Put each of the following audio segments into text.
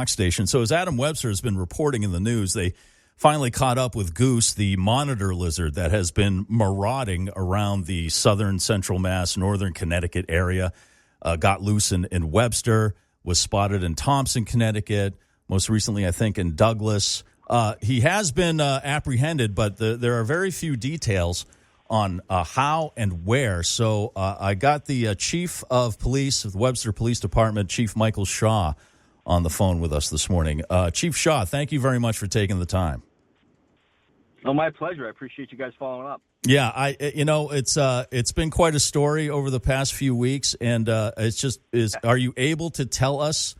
Fox station. So as Adam Webster has been reporting in the news, they finally caught up with Goose, the monitor lizard that has been marauding around the southern Central Mass, northern Connecticut area. Got loose in Webster, was spotted in Thompson, Connecticut, most recently, I think, in Douglas. He has been apprehended, but there are very few details on how and where. So I got the chief of police of the Webster Police Department, Chief Michael Shaw, on the phone with us this morning. Chief Shaw, thank you very much for taking the time. Oh, my pleasure. I appreciate you guys following up. Yeah, it's been quite a story over the past few weeks, and are you able to tell us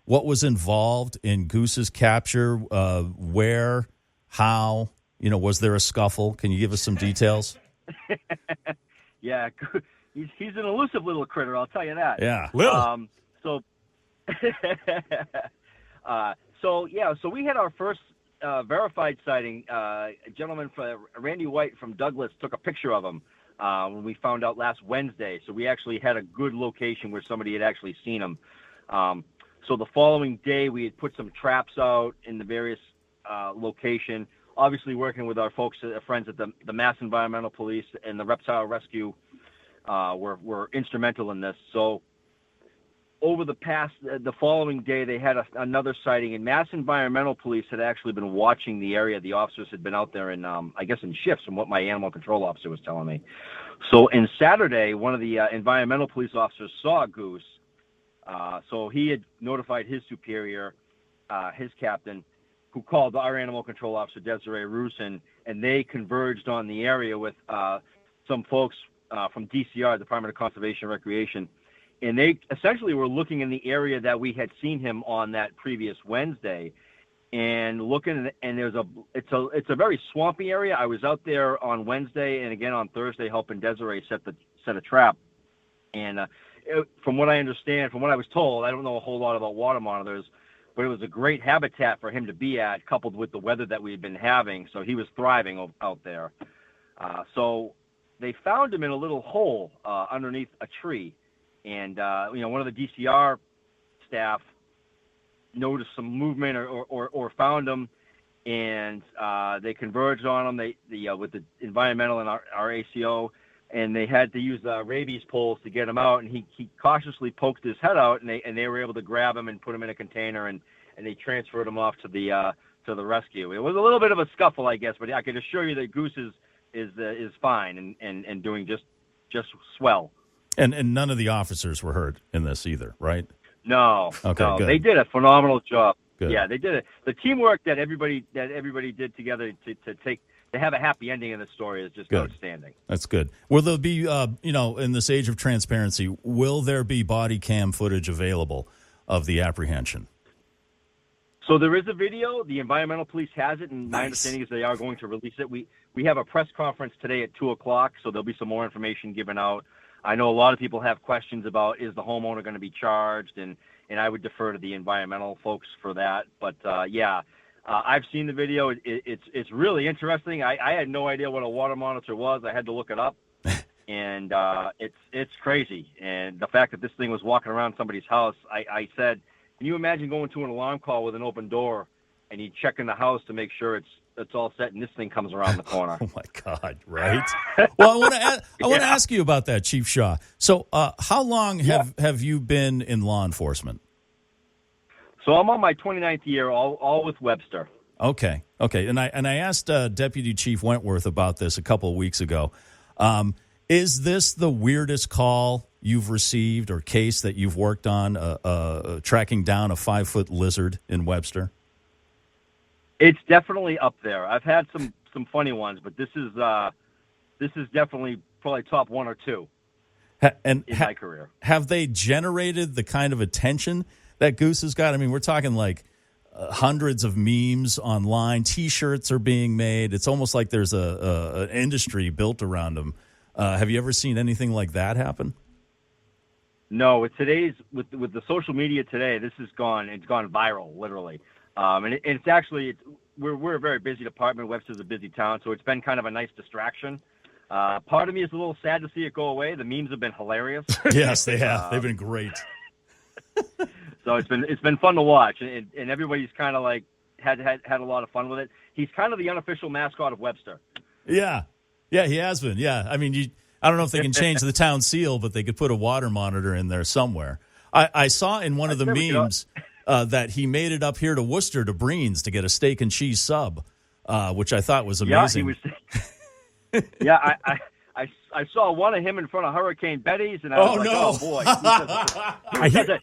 what was involved in Goose's capture? Where, how? Was there a scuffle? Can you give us some details? Yeah, he's an elusive little critter, I'll tell you that. Yeah, little. So we had our first verified sighting. A gentleman, Randy White from Douglas, took a picture of him when we found out last Wednesday. So we actually had a good location where somebody had actually seen him. So the following day, we had put some traps out in the various location. Obviously, working with our friends at the Mass Environmental Police and the Reptile Rescue were instrumental in this. So over the following day, they had another sighting, and Mass Environmental Police had actually been watching the area. The officers had been out there in shifts, from what my animal control officer was telling me. So on Saturday, one of the environmental police officers saw a goose. So he had notified his superior, his captain, who called our animal control officer, Desiree Rusin, and they converged on the area with some folks from DCR, Department of Conservation and Recreation. And they essentially were looking in the area that we had seen him on that previous Wednesday, and looking. And it's a very swampy area. I was out there on Wednesday and again on Thursday helping Desiree set a trap. And from what I understand, from what I was told, I don't know a whole lot about water monitors, but it was a great habitat for him to be at, coupled with the weather that we had been having. So he was thriving out there. So they found him in a little hole underneath a tree. And, one of the DCR staff noticed some movement or found him, and they converged on him with the environmental and our ACO, and they had to use rabies poles to get him out. And he cautiously poked his head out, and they were able to grab him and put him in a container, and they transferred him off to the rescue. It was a little bit of a scuffle, I guess, but I can assure you that Goose is fine and doing just swell. And none of the officers were hurt in this either, right? No. Okay, no. good. They did a phenomenal job. Good. Yeah, they did it. The teamwork that everybody did together to have a happy ending in the story is just good. Outstanding. That's good. Will there be, in this age of transparency, will there be body cam footage available of the apprehension? So there is a video. The environmental police has it, and my understanding is they are going to release it. We have a press conference today at 2:00, so there'll be some more information given out. I know a lot of people have questions about, is the homeowner going to be charged, and I would defer to the environmental folks for that. But I've seen the video. It's really interesting. I had no idea what a water monitor was. I had to look it up, and it's crazy. And the fact that this thing was walking around somebody's house, I said, can you imagine going to an alarm call with an open door, and you check in the house to make sure it's all set, and this thing comes around the corner. Oh, my God, right? Well, I want to ask you about that, Chief Shaw. So how long have you been in law enforcement? So I'm on my 29th year, all with Webster. Okay. And I asked Deputy Chief Wentworth about this a couple of weeks ago. Is this the weirdest call you've received or case that you've worked on, tracking down a 5-foot lizard in Webster? It's definitely up there. I've had some funny ones, but this is definitely probably top 1 or 2 in my career. Have they generated the kind of attention that Goose has got? I mean, we're talking like hundreds of memes online. T-shirts are being made. It's almost like there's an industry built around them. Have you ever seen anything like that happen? No, with the social media today, it's gone viral, literally. And it's actually, we're a very busy department. Webster's a busy town, so it's been kind of a nice distraction. Part of me is a little sad to see it go away. The memes have been hilarious. Yes, they have. They've been great. So it's been fun to watch, and everybody's kind of like had a lot of fun with it. He's kind of the unofficial mascot of Webster. Yeah, he has been. Yeah, I mean, I don't know if they can change the town seal, but they could put a water monitor in there somewhere. I saw in one of the memes that he made it up here to Worcester to Breen's to get a steak and cheese sub, which I thought was amazing. Yeah, he was. Yeah, I saw one of him in front of Hurricane Betty's, and I was like, no. oh boy.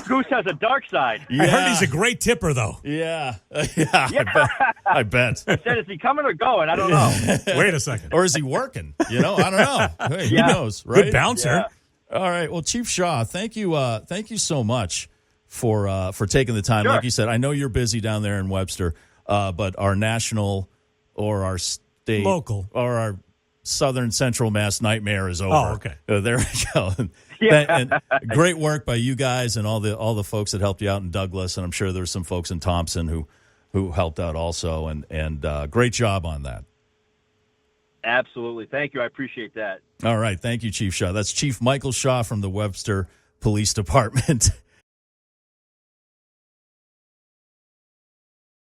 Goose has a dark side. Yeah. I heard he's a great tipper, though. Yeah. I bet. I said, is he coming or going? I don't know. Wait a second. Or is he working? I don't know. Hey, who knows, right? Good bouncer. Yeah. All right. Well, Chief Shaw, thank you so much for taking the time. Sure. Like you said, I know you're busy down there in Webster, but our national or our state, local, or our Southern Central Mass nightmare is over. Oh, okay. There we go. And great work by you guys and all the folks that helped you out in Douglas, and I'm sure there's some folks in Thompson who helped out also, and great job on that. Absolutely. Thank you. I appreciate that. All right. Thank you, Chief Shaw. That's Chief Michael Shaw from the Webster Police Department.